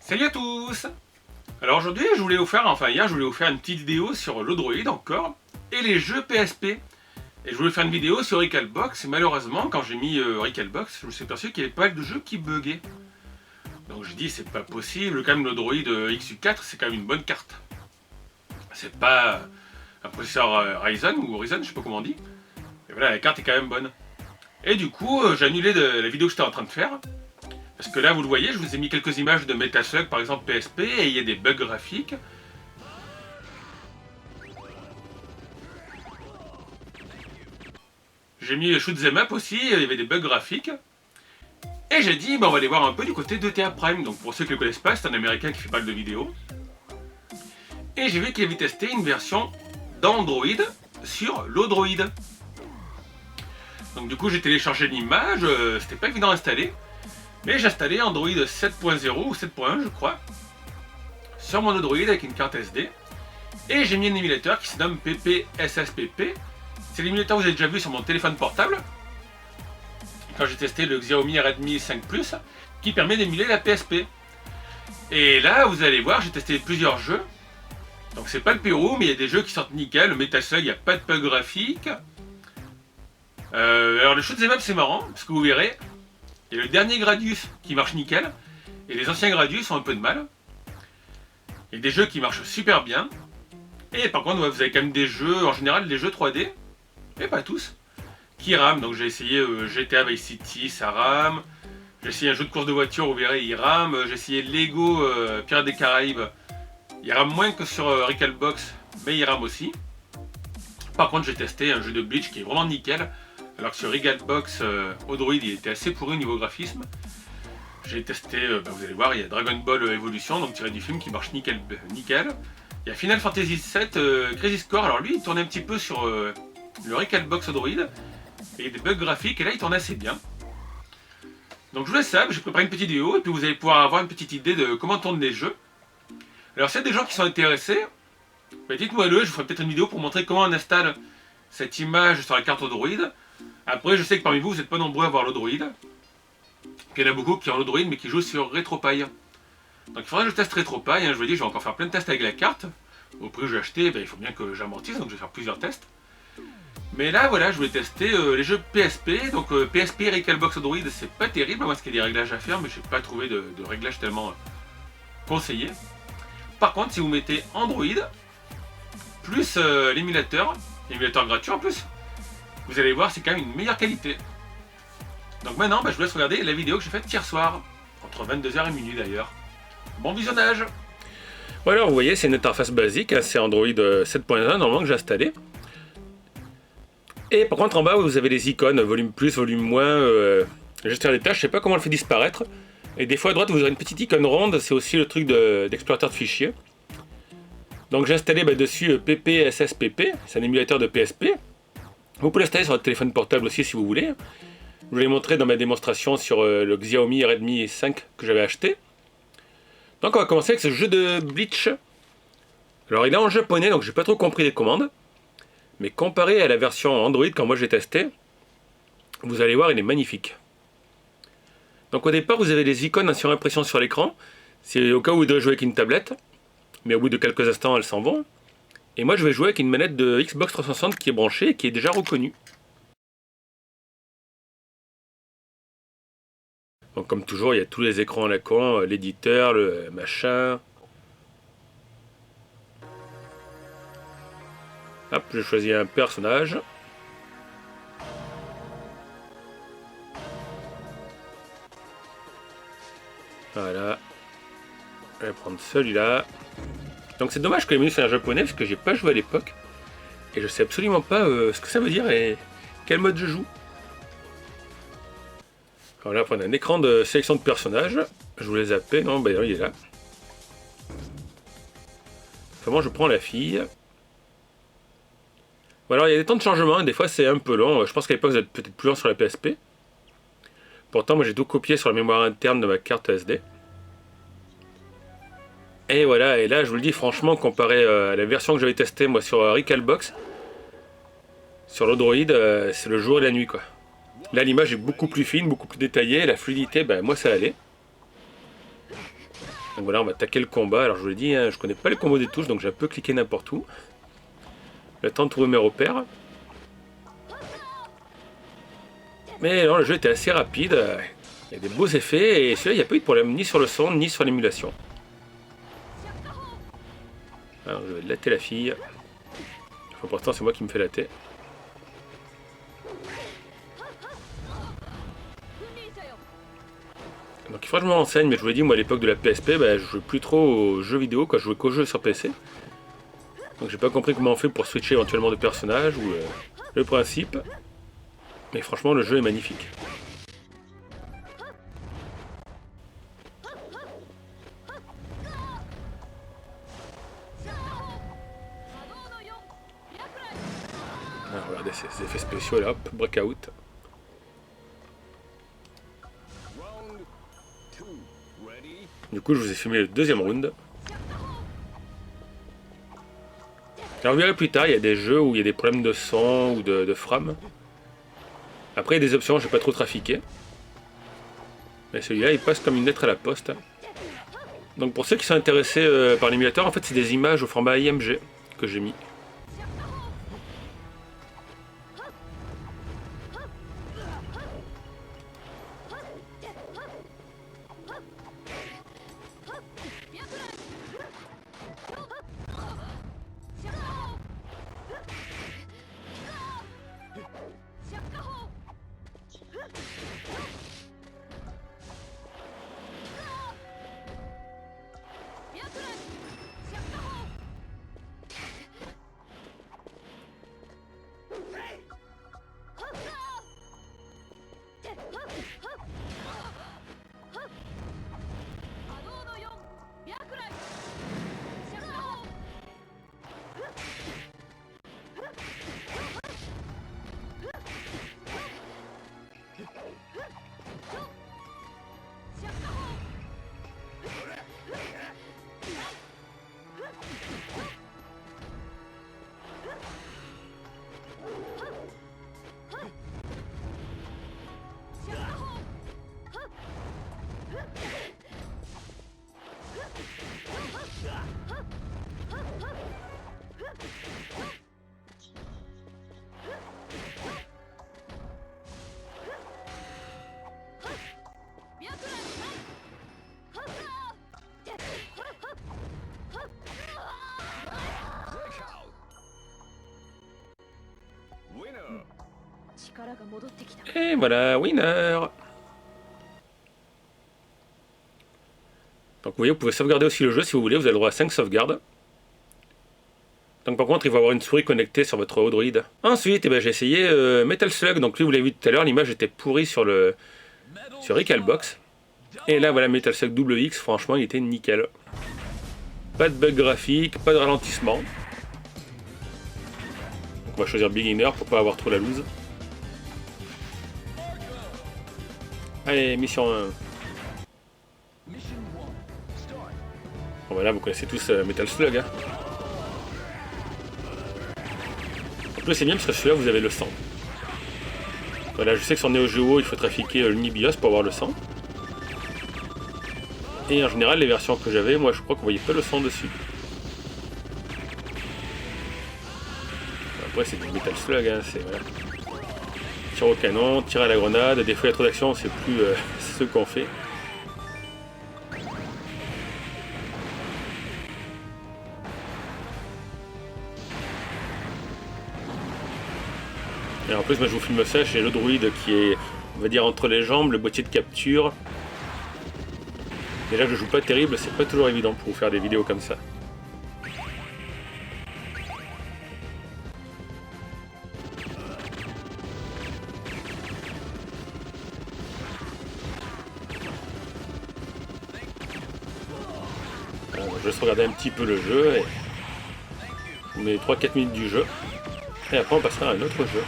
Salut à tous. Alors aujourd'hui je voulais vous faire, hier je voulais vous faire une petite vidéo sur l'Odroid encore et les jeux PSP. Et je voulais faire une vidéo sur Recalbox et malheureusement quand j'ai mis Recalbox je me suis aperçu qu'il y avait pas mal de jeux qui buggaient. Donc j'ai dit c'est pas possible, quand même l'Odroid XU4 c'est quand même une bonne carte. C'est pas un processeur Ryzen ou Ryzen, je sais pas comment on dit. Et voilà, la carte est quand même bonne. Et du coup j'ai annulé la vidéo que j'étais en train de faire. Parce que là, vous le voyez, je vous ai mis quelques images de Metaslug, par exemple PSP, et il y a des bugs graphiques. J'ai mis Shoot 'em Up aussi, il y avait des bugs graphiques. Et j'ai dit, on va aller voir un peu du côté de TA Prime. Donc pour ceux qui ne le connaissent pas, c'est un américain qui fait pas mal de vidéos. Et j'ai vu qu'il avait testé une version d'Android sur l'Odroid. Donc du coup, j'ai téléchargé l'image, c'était pas évident à installer. Mais j'ai installé Android 7.0 ou 7.1 je crois sur mon Android avec une carte SD et j'ai mis un émulateur qui se nomme PPSSPP. C'est l'émulateur que vous avez déjà vu sur mon téléphone portable quand j'ai testé le Xiaomi Redmi 5 Plus qui permet d'émuler la PSP. Et là vous allez voir, j'ai testé plusieurs jeux. Donc c'est pas le Pérou mais il y a des jeux qui sortent nickel. Le Metal Slug, il n'y a pas de bug graphique. Alors le Shoot 'em Up c'est marrant parce que vous verrez, il y a le dernier Gradius qui marche nickel, et les anciens Gradius ont un peu de mal. Il y a des jeux qui marchent super bien, et par contre vous avez quand même des jeux, en général des jeux 3D, et pas tous, qui rament. Donc j'ai essayé GTA Vice City, ça rame. J'ai essayé un jeu de course de voiture, vous verrez, il rame. J'ai essayé Lego Pirates des Caraïbes, il rame moins que sur Recalbox, mais il rame aussi. Par contre j'ai testé un jeu de Bleach qui est vraiment nickel. Alors que sur Recalbox, Odroid il était assez pourri au niveau graphisme. J'ai testé, vous allez voir, il y a Dragon Ball Evolution, donc tiré du film qui marche nickel. Il y a Final Fantasy VII Crazy Score, alors lui il tournait un petit peu sur le Recalbox Odroid. Et il y a des bugs graphiques et là il tourne assez bien. Donc je vous laisse ça, j'ai préparé une petite vidéo et puis vous allez pouvoir avoir une petite idée de comment tournent les jeux. Alors s'il y a des gens qui sont intéressés, dites-moi le, je vous ferai peut-être une vidéo pour montrer comment on installe cette image sur la carte Odroid. Après, je sais que parmi vous, vous n'êtes pas nombreux à avoir l'Odroid. Il y en a beaucoup qui ont l'Odroid mais qui jouent sur RetroPie. Donc il faudrait que je teste RetroPie. Je vous ai dit, je vais encore faire plein de tests avec la carte. Au prix que j'ai acheté, il faut bien que j'amortisse, donc je vais faire plusieurs tests. Mais là, voilà, je voulais tester les jeux PSP. Donc PSP Recalbox Odroid, c'est pas terrible, parce qu'il y a des réglages à faire, mais je n'ai pas trouvé de réglages tellement conseillés. Par contre, si vous mettez Android, plus l'émulateur gratuit en plus, vous allez voir, c'est quand même une meilleure qualité. Donc maintenant, je vous laisse regarder la vidéo que j'ai faite hier soir, entre 22h et minuit d'ailleurs. Bon visionnage. Voilà, vous voyez, c'est une interface basique, hein, c'est Android 7.1 normalement que j'ai installé. Et par contre, en bas, vous avez les icônes, volume plus, volume moins, gestion des tâches, je sais pas comment on le fait disparaître. Et des fois à droite, vous aurez une petite icône ronde, c'est aussi le truc d'explorateur de fichiers. Donc j'ai installé dessus PPSSPP, c'est un émulateur de PSP. Vous pouvez l'installer sur votre téléphone portable aussi si vous voulez. Je vous l'ai montré dans ma démonstration sur le Xiaomi Redmi 5 que j'avais acheté. Donc on va commencer avec ce jeu de Bleach. Alors il est en japonais donc j'ai pas trop compris les commandes. Mais comparé à la version Android quand moi j'ai testé, vous allez voir il est magnifique. Donc au départ vous avez les icônes en surimpression sur l'écran. C'est au cas où vous devez jouer avec une tablette. Mais au bout de quelques instants elles s'en vont. Et moi je vais jouer avec une manette de Xbox 360 qui est branchée et qui est déjà reconnue. Donc comme toujours il y a tous les écrans à la con, l'éditeur, le machin. Hop, je choisis un personnage. Voilà. Je vais prendre celui-là. Donc c'est dommage que les menus soient en japonais parce que j'ai pas joué à l'époque. Et je sais absolument pas ce que ça veut dire et quel mode je joue. Alors là, on a un écran de sélection de personnages. Je voulais zapper. Non, il est là. Comment je prends la fille. Bon, alors il y a des temps de changement. Des fois c'est un peu long. Je pense qu'à l'époque vous êtes peut-être plus long sur la PSP. Pourtant moi j'ai tout copié sur la mémoire interne de ma carte SD. Et voilà, et là je vous le dis franchement, comparé à la version que j'avais testée moi sur Recalbox, sur l'Odroid, c'est le jour et la nuit quoi. Là l'image est beaucoup plus fine, beaucoup plus détaillée, la fluidité, moi ça allait. Donc voilà, on va attaquer le combat. Alors je vous l'ai dit, hein, je connais pas les combos des touches, donc j'ai un peu cliqué n'importe où. Le temps de trouver mes repères. Mais non, le jeu était assez rapide. Il y a des beaux effets, et celui-là, il n'y a pas eu de problème, ni sur le son, ni sur l'émulation. Alors je vais latter la fille. Enfin, pour l'instant, c'est moi qui me fais latter. Donc il faudra que je me renseigne, mais je vous l'ai dit, moi à l'époque de la PSP, bah, je jouais plus trop aux jeux vidéo, quand je jouais qu'aux jeux sur PC. Donc j'ai pas compris comment on fait pour switcher éventuellement de personnage, ou le principe. Mais franchement, le jeu est magnifique. Alors, regardez ces effets spéciaux là, hop, breakout. Du coup, je vous ai filmé le deuxième round. Alors, vous verrez plus tard, il y a des jeux où il y a des problèmes de son ou de frame. Après, il y a des options, je n'ai pas trop trafiqué. Mais celui-là, il passe comme une lettre à la poste. Donc, pour ceux qui sont intéressés par l'émulateur, en fait, c'est des images au format IMG que j'ai mis. Et voilà, winner. Donc vous voyez, vous pouvez sauvegarder aussi le jeu si vous voulez, vous avez le droit à 5 sauvegardes. Donc par contre, il va y avoir une souris connectée sur votre Odroid. Ensuite, j'ai essayé Metal Slug, donc lui vous l'avez vu tout à l'heure, l'image était pourrie sur Recalbox. Et là voilà, Metal Slug WX, franchement il était nickel. Pas de bug graphique, pas de ralentissement. Donc on va choisir Beginner pour pas avoir trop la loose. Allez, mission 1. Bon voilà, vous connaissez tous Metal Slug. Hein. En plus c'est bien parce que celui-là vous avez le sang. Voilà, je sais que sur Neo Geo il faut trafiquer l'Unibios pour avoir le sang. Et en général les versions que j'avais, moi je crois qu'on voyait pas le sang dessus. Après c'est du Metal Slug, hein, c'est voilà. Tir au canon, tir à la grenade, des fois il y a trop d'action, c'est plus ce qu'on fait. Et en plus moi je vous filme ça, j'ai le droïde qui est, on va dire, entre les jambes, le boîtier de capture. Déjà que je joue pas terrible, c'est pas toujours évident pour vous faire des vidéos comme ça. Bon, je laisse regarder un petit peu le jeu, et on met 3-4 minutes du jeu, et après on passera à un autre jeu.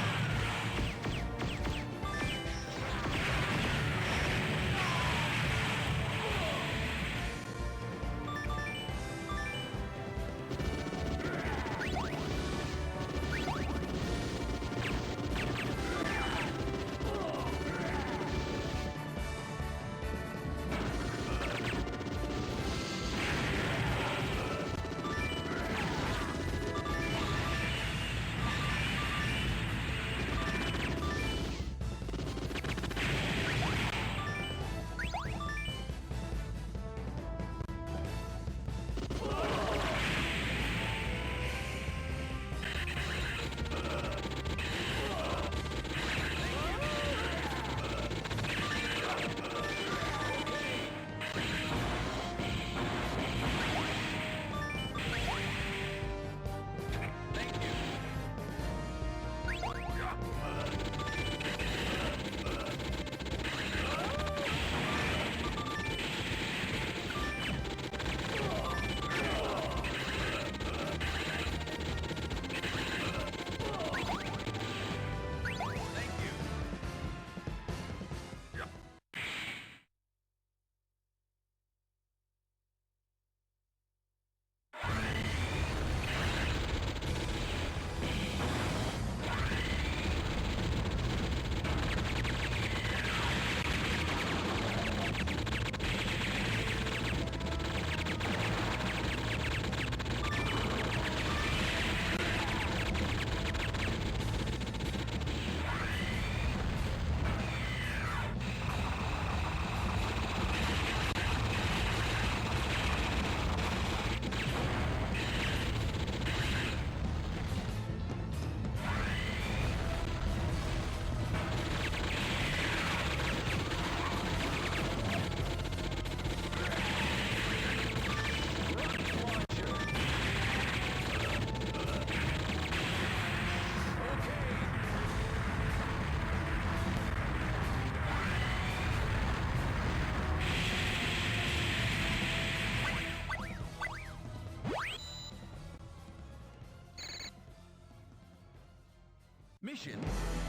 Mission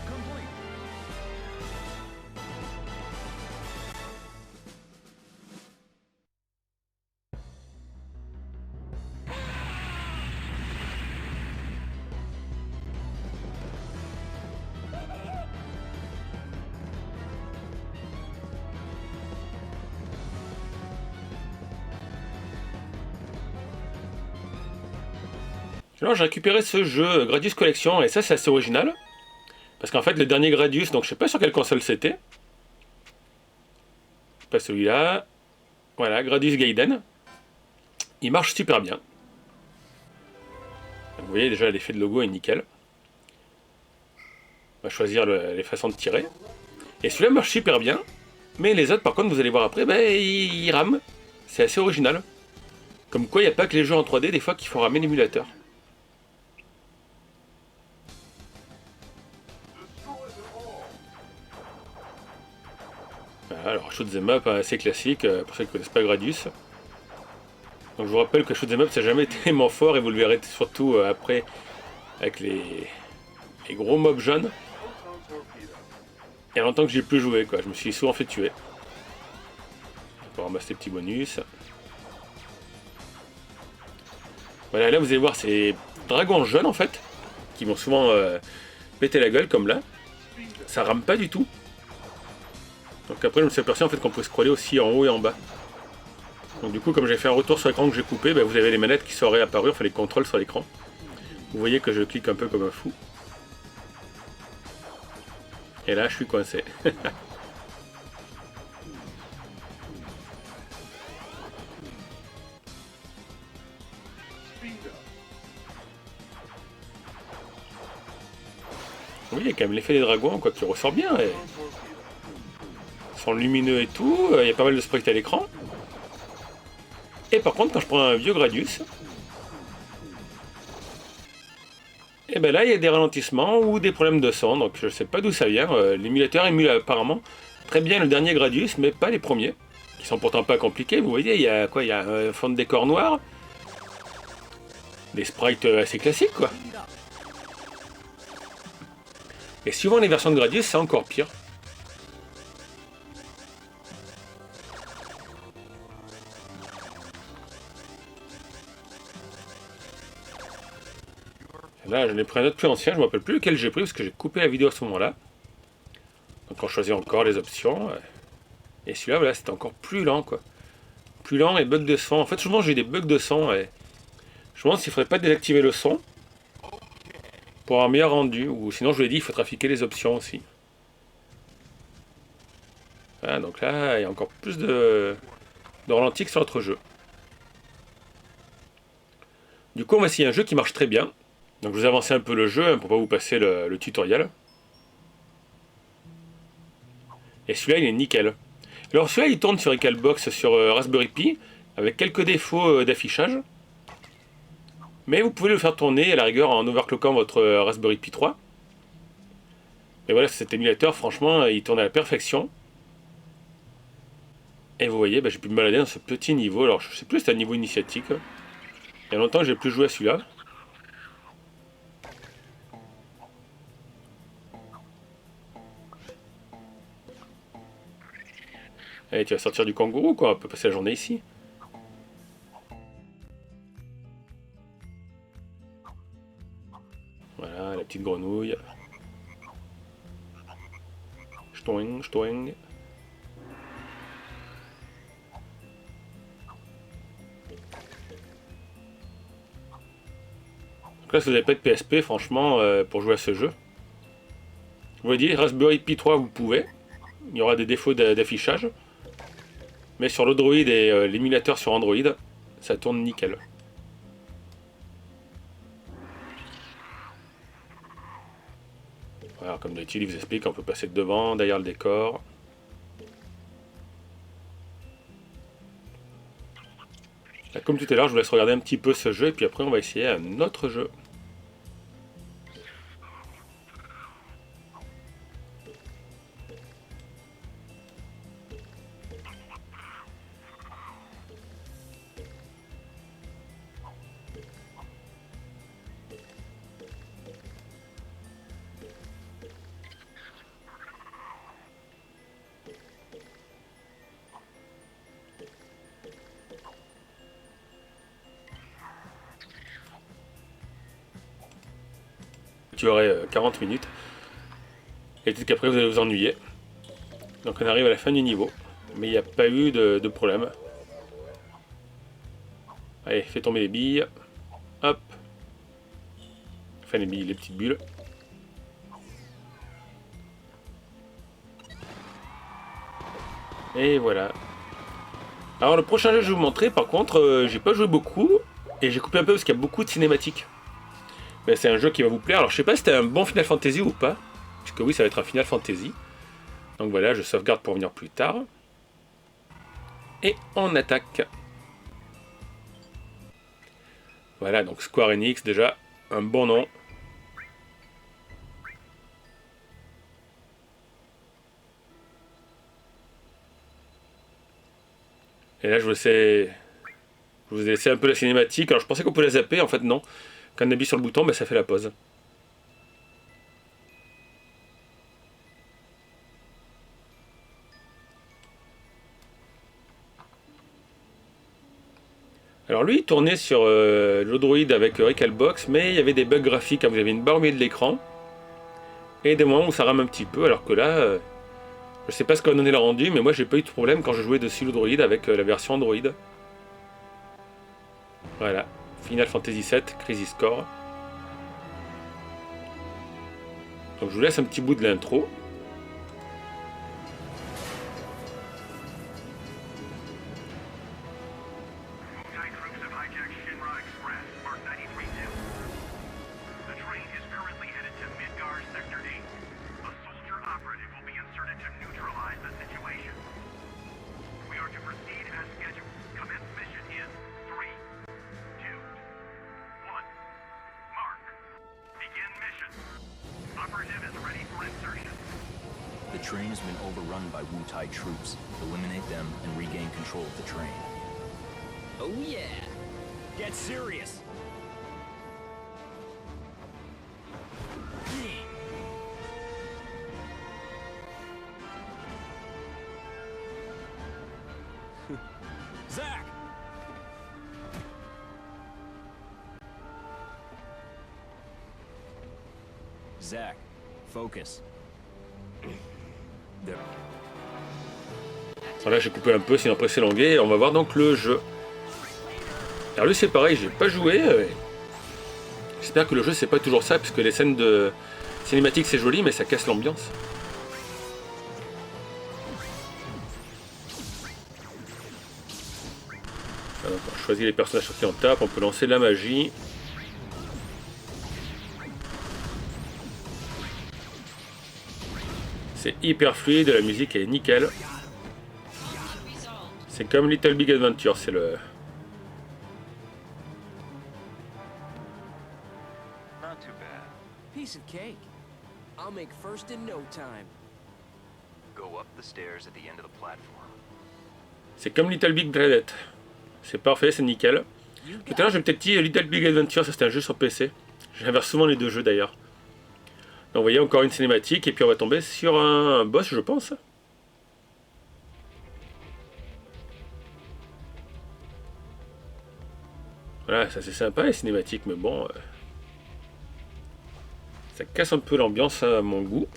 complete. Alors j'ai récupéré ce jeu Gradius Collection et ça c'est assez original. Parce qu'en fait le dernier Gradius, donc je sais pas sur quelle console c'était. Pas celui-là. Voilà, Gradius Gaiden. Il marche super bien. Vous voyez déjà l'effet de logo est nickel. On va choisir les façons de tirer. Et celui-là marche super bien. Mais les autres par contre vous allez voir après, ben, ils rament. C'est assez original. Comme quoi il n'y a pas que les jeux en 3D des fois qu'il faut ramer l'émulateur. Voilà, alors shoot'em up assez classique pour ceux qui ne connaissent pas Gradius. Donc je vous rappelle que shoot'em up ça n'a jamais été mon fort et vous le verrez surtout après avec les gros mobs jaunes. Il y a longtemps que j'ai plus joué quoi, je me suis souvent fait tuer. Pour ramasser des petits bonus. Voilà, là vous allez voir ces dragons jaunes en fait, qui vont souvent péter la gueule comme là. Ça rame pas du tout. Donc après je me suis aperçu en fait qu'on pouvait scroller aussi en haut et en bas. Donc du coup comme j'ai fait un retour sur l'écran que j'ai coupé, ben, vous avez les manettes qui sont réapparues, enfin les contrôles sur l'écran. Vous voyez que je clique un peu comme un fou. Et là je suis coincé. Oui, il y a quand même l'effet des dragons quoi, qui ressort bien. Et... ils sont lumineux et tout, il y a pas mal de sprites à l'écran. Et par contre quand je prends un vieux Gradius, et ben là il y a des ralentissements ou des problèmes de son, donc je sais pas d'où ça vient. L'émulateur émule apparemment très bien le dernier Gradius, mais pas les premiers, qui sont pourtant pas compliqués. Vous voyez, il y a quoi? Il y a un fond de décor noir, des sprites assez classiques quoi. Et suivant les versions de Gradius, c'est encore pire. Là, j'en ai pris un autre plus ancien, je ne me rappelle plus lequel j'ai pris parce que j'ai coupé la vidéo à ce moment-là. Donc on choisit encore les options. Et celui-là, voilà, c'était encore plus lent quoi. Plus lent et bug de son. En fait, souvent j'ai eu des bugs de son et je me demande s'il ne faudrait pas désactiver le son pour avoir un meilleur rendu. Ou sinon, je vous l'ai dit, il faut trafiquer les options aussi. Voilà, donc là, il y a encore plus de ralenti que sur notre jeu. Du coup, on va essayer un jeu qui marche très bien. Donc je vous avance un peu le jeu hein, pour pas vous passer le tutoriel. Et celui-là, il est nickel. Alors celui-là, il tourne sur Recalbox sur Raspberry Pi, avec quelques défauts d'affichage. Mais vous pouvez le faire tourner à la rigueur en overclockant votre Raspberry Pi 3. Et voilà, cet émulateur, franchement, il tourne à la perfection. Et vous voyez, bah, j'ai pu me balader dans ce petit niveau. Alors je sais plus si c'est un niveau initiatique. Il y a longtemps que j'ai plus joué à celui-là. Allez, tu vas sortir du kangourou quoi, on peut passer la journée ici. Voilà, la petite grenouille. Ch'toing, ch'toing. Donc là, si vous n'avez pas de PSP, franchement, pour jouer à ce jeu, vous voyez, Raspberry Pi 3, vous pouvez. Il y aura des défauts d'affichage. Mais sur l'Android et l'émulateur sur Android, ça tourne nickel. Voilà, comme d'habitude, il vous explique qu'on peut passer devant, derrière le décor. Là, comme tout à l'heure, je vous laisse regarder un petit peu ce jeu et puis après on va essayer un autre jeu. durerait 40 minutes. Et peut-être qu'après vous allez vous ennuyer. Donc on arrive à la fin du niveau. Mais il n'y a pas eu de problème. Allez, fais tomber les billes. Hop. Enfin les billes, les petites bulles. Et voilà. Alors le prochain jeu que je vais vous montrer, par contre, j'ai pas joué beaucoup. Et j'ai coupé un peu parce qu'il y a beaucoup de cinématiques. Mais c'est un jeu qui va vous plaire. Alors je sais pas si c'était un bon Final Fantasy ou pas. Puisque oui, ça va être un Final Fantasy. Donc voilà, je sauvegarde pour venir plus tard. Et on attaque. Voilà, donc Square Enix, déjà, un bon nom. Et là, je vous ai laissé un peu la cinématique. Alors, je pensais qu'on pouvait la zapper. En fait, non. Quand on appuie sur le bouton, ben, ça fait la pause. Alors, lui, il tournait sur l'Odroid avec Recalbox, mais il y avait des bugs graphiques. Vous avez une barre au milieu de l'écran. Et des moments où ça rame un petit peu. Alors que là, je sais pas ce qu'on donné le rendu, mais moi, j'ai pas eu de problème quand je jouais dessus l'Odroid avec la version Android. Voilà, Final Fantasy VII, Crisis Core. Donc je vous laisse un petit bout de l'intro. The train has been overrun by Wu-Tai troops. Eliminate them and regain control of the train. Oh yeah! Get serious! Zack! Zack, focus. There. Voilà, j'ai coupé un peu, sinon après c'est longué. On va voir donc le jeu. Alors lui c'est pareil, j'ai pas joué. J'espère que le jeu c'est pas toujours ça, puisque les scènes de cinématiques c'est joli, mais ça casse l'ambiance. Alors, on choisit les personnages sur qui on tape, on peut lancer de la magie. C'est hyper fluide, la musique est nickel. C'est comme Little Big Adventure, c'est le... Not too bad. Piece of cake. I'll make first in no time. Go up the stairs at the end of the platform. C'est comme Little Big Planet. C'est parfait, c'est nickel. Tout à l'heure j'ai peut-être dit Little Big Adventure, ça c'était un jeu sur PC. J'inverse souvent les deux jeux d'ailleurs. Donc vous voyez encore une cinématique et puis on va tomber sur un boss je pense. Voilà, ça c'est sympa les cinématiques mais bon... ça casse un peu l'ambiance à mon goût.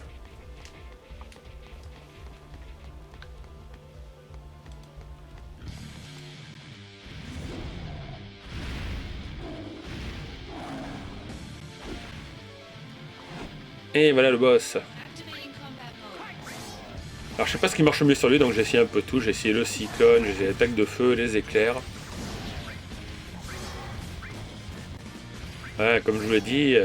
Et voilà le boss. Alors je sais pas ce qui marche le mieux sur lui, donc j'ai essayé un peu tout. J'ai essayé le cyclone, j'ai essayé l'attaque de feu, les éclairs. Ouais, comme je vous l'ai dit,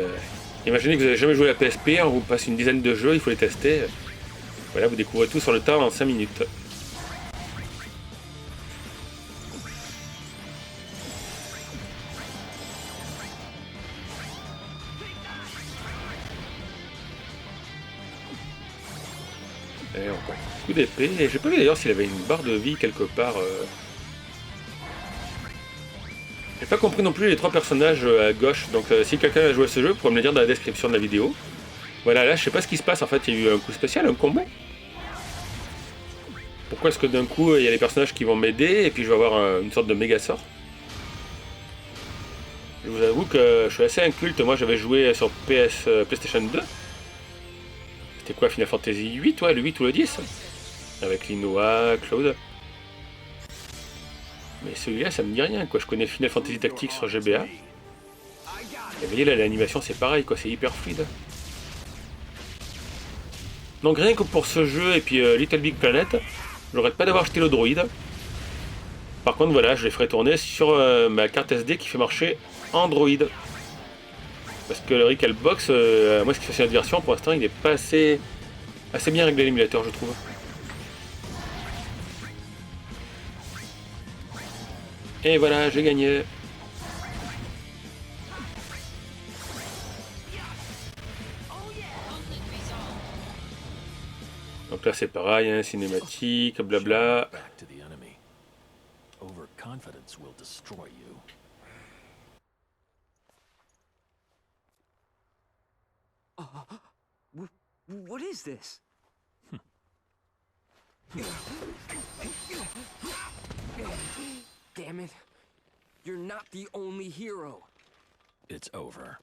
imaginez que vous n'avez jamais joué à la PSP, on vous passe une dizaine de jeux, il faut les tester. Voilà, vous découvrez tout sur le tas en 5 minutes. Et encore un coup d'épée. Et j'ai pas vu d'ailleurs s'il avait une barre de vie quelque part. J'ai pas compris non plus les trois personnages à gauche. Donc si quelqu'un a joué à ce jeu, vous pourrez me le dire dans la description de la vidéo. Voilà, là je sais pas ce qui se passe. En fait, il y a eu un coup spécial, un combo. Pourquoi est-ce que d'un coup il y a les personnages qui vont m'aider et puis je vais avoir une sorte de méga sort? Je vous avoue que je suis assez inculte. Moi, j'avais joué sur PlayStation 2. C'était quoi, Final Fantasy 8, ouais, le 8 ou le 10 avec Linoa, Cloud. Mais celui-là, ça me dit rien, quoi. Je connais Final Fantasy Tactics sur GBA. Et vous voyez, là, l'animation, c'est pareil, quoi. C'est hyper fluide. Donc, rien que pour ce jeu et puis Little Big Planet, je regrette pas d'avoir acheté le droïde. Par contre, voilà, je les ferai tourner sur ma carte SD qui fait marcher Android. Parce que le Recalbox, moi, ce qui fait cette version, pour l'instant, il n'est pas assez bien réglé l'émulateur, je trouve. Et voilà, j'ai gagné. Donc là c'est pareil, hein, cinématique, blabla. Back to the enemy. Overconfidence will destroy you. What is this? Damn it. You're not the only hero. It's over.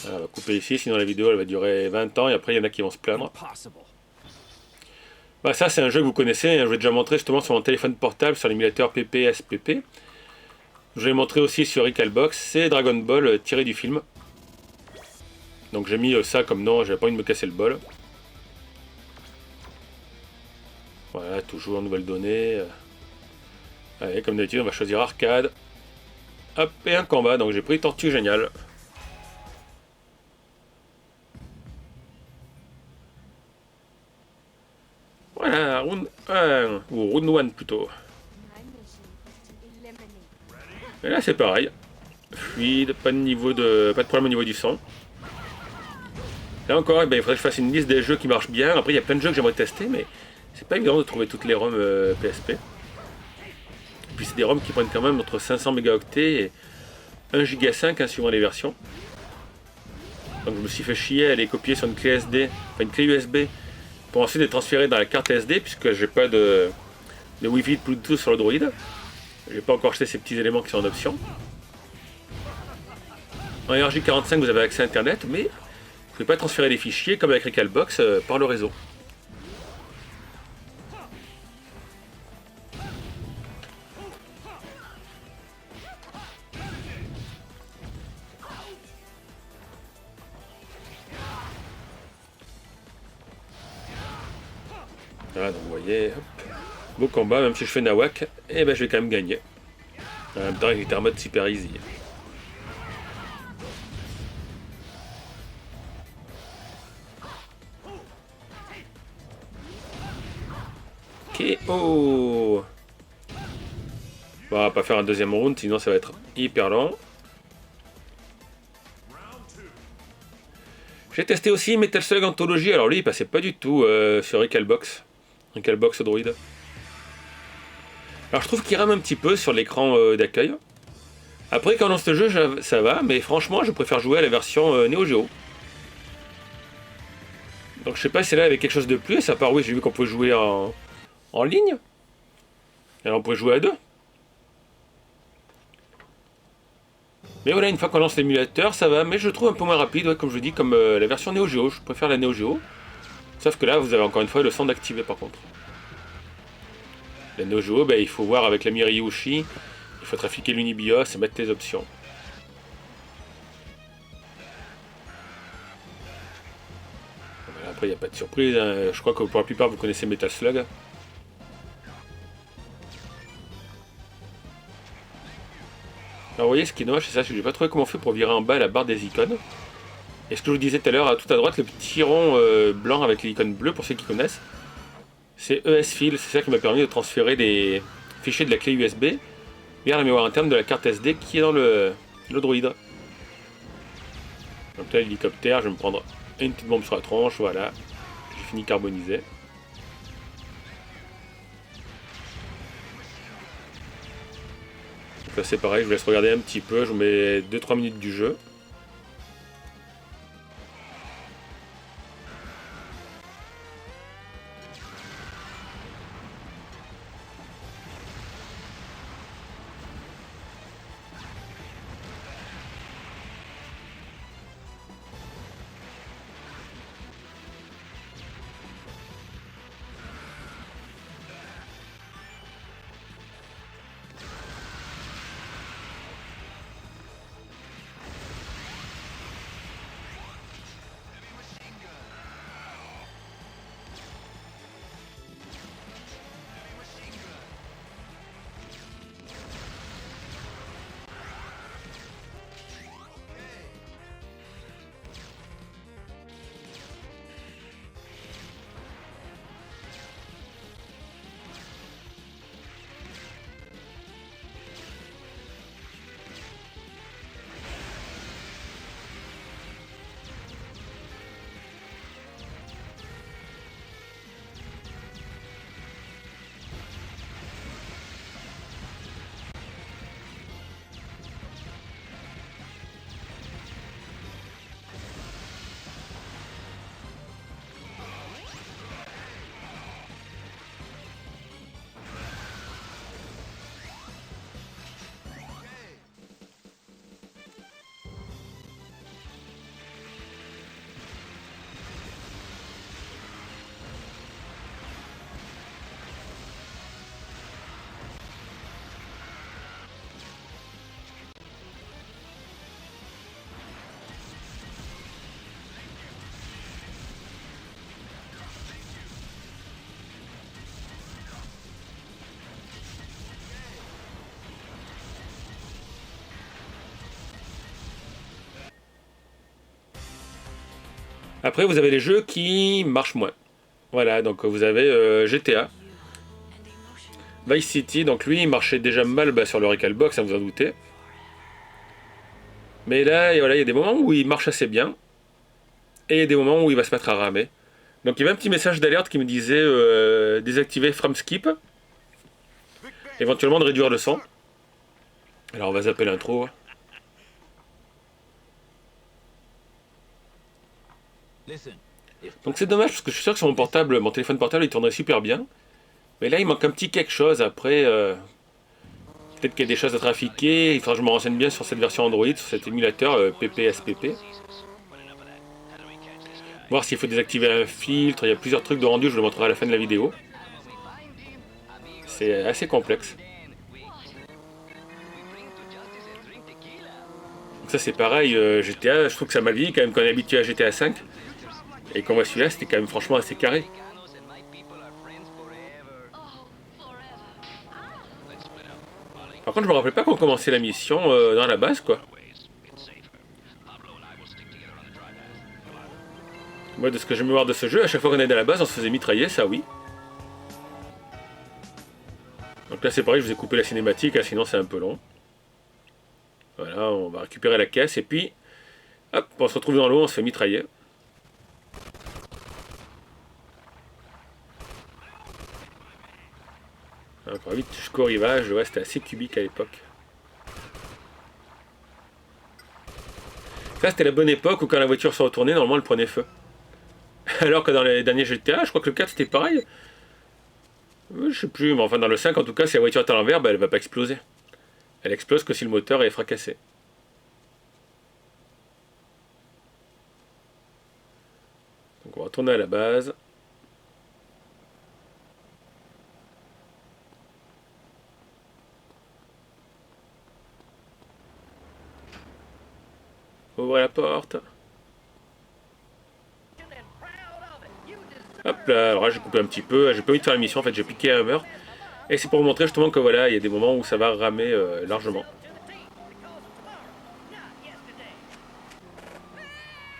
On va couper ici, sinon la vidéo elle va durer 20 ans et après il y en a qui vont se plaindre. Impossible. Bah ça c'est un jeu que vous connaissez, hein, je vous l'ai déjà montré justement sur mon téléphone portable sur l'émulateur PPSPP. Je l'ai montré aussi sur Recalbox, c'est Dragon Ball tiré du film. Donc j'ai mis ça comme nom, j'avais pas envie de me casser le bol. Voilà, toujours nouvelle donnée. Allez, comme d'habitude on va choisir arcade. Hop, et un combat, donc j'ai pris Tortue Géniale. Voilà, round 1, ou round 1 plutôt. Et là c'est pareil. Fluide, pas de problème au niveau du son. Là encore, il faudrait que je fasse une liste des jeux qui marchent bien. Après il y a plein de jeux que j'aimerais tester, mais c'est pas évident de trouver toutes les ROM PSP. Et puis c'est des ROM qui prennent quand même entre 500 mégaoctets et 1 Go 5 hein, suivant les versions. Donc je me suis fait chier à les copier sur une clé SD, enfin une clé USB, pour ensuite les transférer dans la carte SD, puisque j'ai pas de Wi-Fi de Bluetooth sur le Droid. J'ai pas encore acheté ces petits éléments qui sont en option. En RJ45 vous avez accès à internet, mais vous pouvez pas transférer les fichiers comme avec Recalbox par le réseau. Voilà, donc vous voyez, hop, beau combat, même si je fais Nawak, et ben je vais quand même gagner. En même temps, il était en mode super easy. KO. Bon, on va pas faire un deuxième round, sinon ça va être hyper long. J'ai testé aussi Metal Slug Anthology, alors lui il passait pas du tout sur Recalbox Droid. Alors je trouve qu'il rame un petit peu sur l'écran d'accueil. Après quand on lance ce jeu ça va, mais franchement je préfère jouer à la version Neo Geo. Donc je sais pas si là il y avait quelque chose de plus, à part oui j'ai vu qu'on pouvait jouer en ligne. Alors on pouvait jouer à deux. Mais voilà, une fois qu'on lance l'émulateur, ça va, mais je le trouve un peu moins rapide, ouais, comme je vous dis, comme la version Neo Geo. Je préfère la Neo Geo. Sauf que là, vous avez encore une fois le son d'activer par contre. La Neo Geo, il faut voir avec la Miriyushi, il faut trafiquer l'Unibios et mettre les options. Voilà, après, il n'y a pas de surprise, hein. Je crois que pour la plupart, vous connaissez Metal Slug. Alors vous voyez, ce qui est dommage, c'est ça, c'est que j'ai pas trouvé comment on fait pour virer en bas la barre des icônes. Et ce que je vous disais tout à l'heure, tout à droite, le petit rond blanc avec l'icône bleue, pour ceux qui connaissent, c'est ESFIL, c'est ça qui m'a permis de transférer les fichiers de la clé USB vers la mémoire interne de la carte SD qui est dans le Droid. Donc là, l'hélicoptère, je vais me prendre une petite bombe sur la tronche, voilà, j'ai fini carbonisé. Donc là c'est pareil, je vous laisse regarder un petit peu, je vous mets 2-3 minutes du jeu. Après, vous avez les jeux qui marchent moins. Voilà, donc vous avez GTA, Vice City, donc lui il marchait déjà mal sur le Recalbox, vous en doutez. Mais là, voilà, il y a des moments où il marche assez bien, et il y a des moments où il va se mettre à ramer. Donc il y avait un petit message d'alerte qui me disait désactiver frame skip, éventuellement de réduire le son. Alors on va zapper l'intro. Donc c'est dommage parce que je suis sûr que sur mon téléphone portable il tournerait super bien. Mais là il manque un petit quelque chose après. Peut-être qu'il y a des choses à trafiquer. Il faudra que je me renseigne bien sur cette version Android, sur cet émulateur PPSPP. Voir s'il faut désactiver un filtre. Il y a plusieurs trucs de rendu, je vous le montrerai à la fin de la vidéo. C'est assez complexe. Donc ça c'est pareil, GTA, je trouve que ça m'a vieilli quand même quand on est habitué à GTA 5. Et quand on voit celui-là, c'était quand même franchement assez carré. Par contre, je me rappelais pas qu'on commençait la mission dans la base, quoi. Moi, de ce que je me mémoire de ce jeu, à chaque fois qu'on est dans la base, on se faisait mitrailler, ça oui. Donc là, c'est pareil, je vous ai coupé la cinématique, hein, sinon c'est un peu long. Voilà, on va récupérer la caisse et puis, hop, on se retrouve dans l'eau, on se fait mitrailler. Encore vite jusqu'au rivage, ouais, c'était assez cubique à l'époque. Ça c'était la bonne époque où quand la voiture se retournait, normalement elle prenait feu. Alors que dans les derniers GTA, je crois que le 4 c'était pareil. Je sais plus, mais enfin dans le 5 en tout cas, si la voiture est à l'envers, bah, elle va pas exploser. Elle explose que si le moteur est fracassé. Donc on va retourner à la base. Ouvrir la porte. Hop là, alors là j'ai coupé un petit peu, j'ai pas envie de faire la mission, en fait j'ai piqué un hammer. Et c'est pour vous montrer justement que voilà, il y a des moments où ça va ramer largement.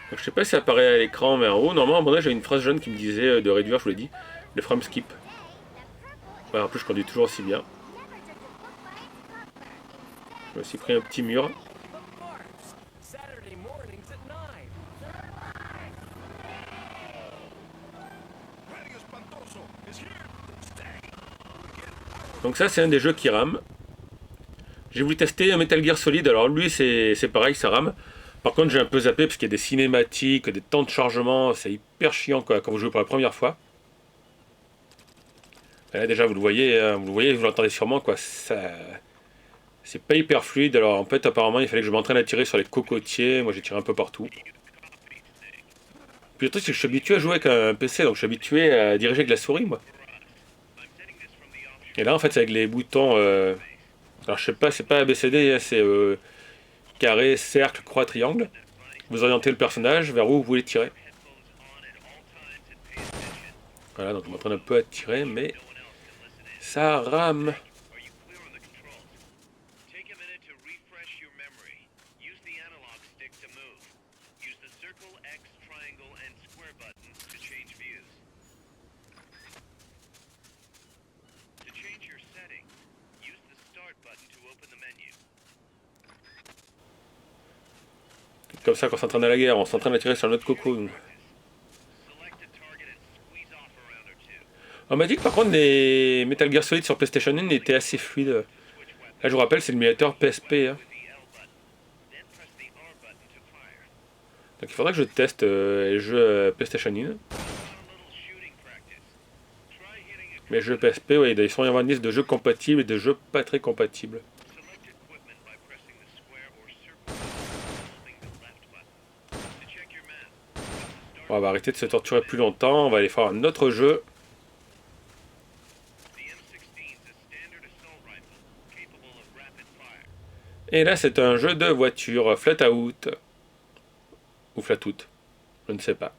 Donc, je sais pas si ça apparaît à l'écran, mais en haut, normalement, à un moment donné, j'avais une phrase jaune qui me disait de réduire, je vous l'ai dit, le frame skip. Ouais, en plus je conduis toujours aussi bien. Je me suis pris un petit mur. Donc ça c'est un des jeux qui rame. J'ai voulu tester un Metal Gear Solid, alors lui c'est pareil, ça rame. Par contre j'ai un peu zappé parce qu'il y a des cinématiques, des temps de chargement, c'est hyper chiant quoi, quand vous jouez pour la première fois. Et là déjà vous le voyez, vous l'entendez sûrement quoi, ça... C'est pas hyper fluide, alors en fait apparemment il fallait que je m'entraîne à tirer sur les cocotiers, moi j'ai tiré un peu partout. Puis le truc c'est que je suis habitué à jouer avec un PC, donc je suis habitué à diriger avec la souris moi. Et là en fait c'est avec les boutons, alors je sais pas, c'est pas ABCD, c'est carré, cercle, croix, triangle. Vous orientez le personnage vers où vous voulez tirer. Voilà, donc on m'entraîne un peu à tirer, mais ça rame. Comme ça, quand on s'entraîne à la guerre, on s'entraîne à tirer sur notre cocoon. On m'a dit que par contre, les Metal Gear Solid sur PlayStation 1 étaient assez fluides. Là, je vous rappelle, c'est le l'émulateur PSP. Hein. Donc il faudra que je teste les jeux PlayStation 1. Mais les jeux PSP, ouais, ils sont en liste de jeux compatibles et de jeux pas très compatibles. Bon, on va arrêter de se torturer plus longtemps, on va aller faire un autre jeu. Et là c'est un jeu de voiture, Flat Out. Ou Flat Out, je ne sais pas.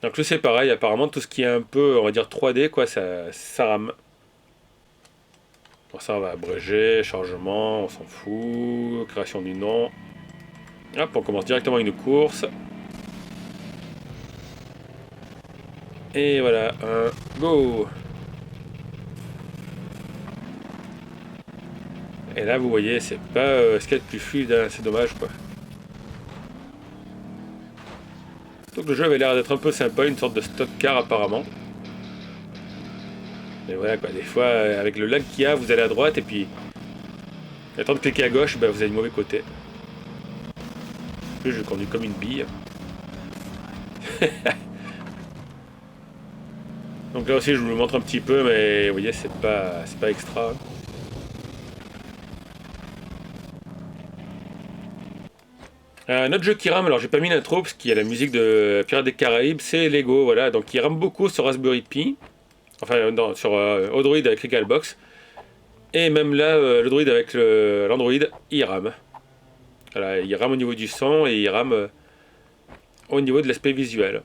Donc là c'est pareil, apparemment tout ce qui est un peu, on va dire 3D, quoi, ça rame. Bon ça on va abréger, chargement, on s'en fout, création du nom. Hop, on commence directement une course. Et voilà, go. Et là, vous voyez, c'est pas ce qu'il y a de plus fluide, hein, c'est dommage, quoi. Donc le jeu avait l'air d'être un peu sympa, une sorte de stock car apparemment. Mais voilà, quoi, des fois, avec le lag qu'il y a, vous allez à droite, et puis... le temps de cliquer à gauche, bah, vous avez le mauvais côté. En plus, je conduis comme une bille. Donc là aussi, je vous le montre un petit peu, mais vous voyez, c'est pas extra. Un autre jeu qui rame, alors j'ai pas mis l'intro parce qu'il y a la musique de Pirates des Caraïbes, c'est Lego, voilà, donc il rame beaucoup sur Raspberry Pi, enfin non, sur Android avec Recalbox, et même là, l'Android avec l'Android, il rame. Voilà, il rame au niveau du son et il rame au niveau de l'aspect visuel.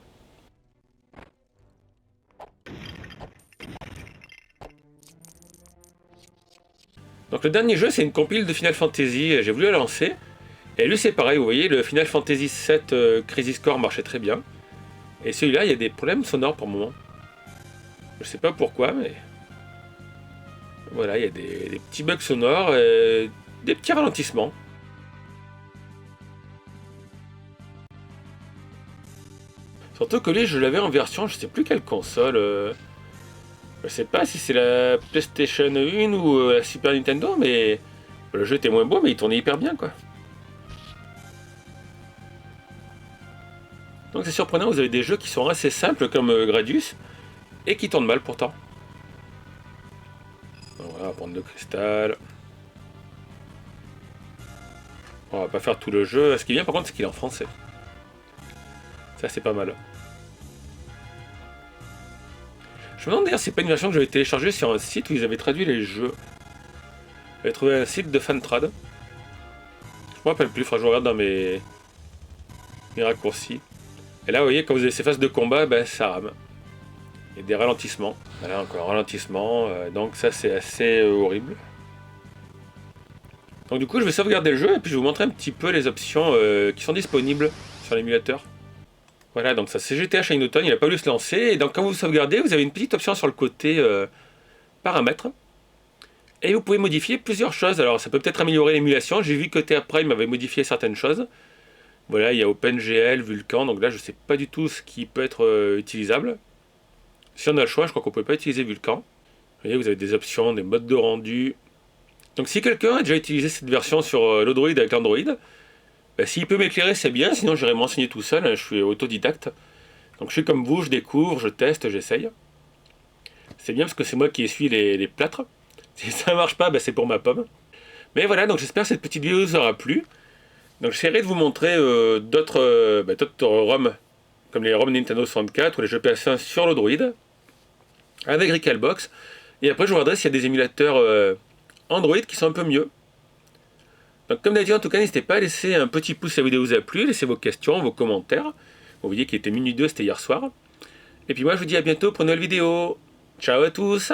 Donc le dernier jeu, c'est une compile de Final Fantasy, j'ai voulu la lancer. Et lui c'est pareil, vous voyez, le Final Fantasy VII Crazy Score marchait très bien. Et celui-là, il y a des problèmes sonores pour le moment. Je sais pas pourquoi, mais... voilà, il y a des petits bugs sonores, et des petits ralentissements. Surtout que lui, je l'avais en version, je sais plus quelle console. Je sais pas si c'est la PlayStation 1 ou la Super Nintendo, mais... le jeu était moins beau, mais il tournait hyper bien, quoi. Donc c'est surprenant, vous avez des jeux qui sont assez simples comme Gradius et qui tournent mal pourtant. Donc voilà, prendre de cristal. On va pas faire tout le jeu. Ce qui est bien par contre, c'est qu'il est en français. Ça c'est pas mal. Je me demande d'ailleurs si c'est pas une version que j'avais téléchargée sur un site où ils avaient traduit les jeux. J'avais trouvé un site de Fantrad. Je me rappelle plus, il faudra que je regarde dans mes raccourcis. Et là, vous voyez, quand vous avez ces phases de combat, ben, ça rame. Il y a des ralentissements. Voilà, encore un ralentissement. Donc ça, c'est assez horrible. Donc du coup, je vais sauvegarder le jeu et puis je vais vous montrer un petit peu les options qui sont disponibles sur l'émulateur. Voilà, donc ça, c'est GTA Shine Autumn, il n'a pas voulu se lancer. Et donc quand vous sauvegardez, vous avez une petite option sur le côté paramètres. Et vous pouvez modifier plusieurs choses. Alors ça peut peut-être améliorer l'émulation. J'ai vu que TA Prime avait modifié certaines choses. Voilà, il y a OpenGL, Vulkan, donc là je ne sais pas du tout ce qui peut être utilisable. Si on a le choix, je crois qu'on ne peut pas utiliser Vulkan. Vous voyez, vous avez des options, des modes de rendu. Donc si quelqu'un a déjà utilisé cette version sur l'Android avec l'Android, bah, s'il peut m'éclairer, c'est bien, sinon j'irai m'enseigner tout seul, hein, je suis autodidacte. Donc je suis comme vous, je découvre, je teste, j'essaye. C'est bien parce que c'est moi qui essuie les plâtres. Si ça ne marche pas, bah, c'est pour ma pomme. Mais voilà, donc j'espère que cette petite vidéo vous aura plu. Donc j'essaierai de vous montrer d'autres ROM, comme les ROM Nintendo 64 ou les jeux PS1 sur l'Android, avec Recalbox. Et après je vous regarderai s'il y a des émulateurs Android qui sont un peu mieux. Donc comme d'habitude, en tout cas, n'hésitez pas à laisser un petit pouce si la vidéo vous a plu, laissez vos questions, vos commentaires. Vous voyez qu'il était minuit 2, c'était hier soir. Et puis moi je vous dis à bientôt pour une nouvelle vidéo. Ciao à tous!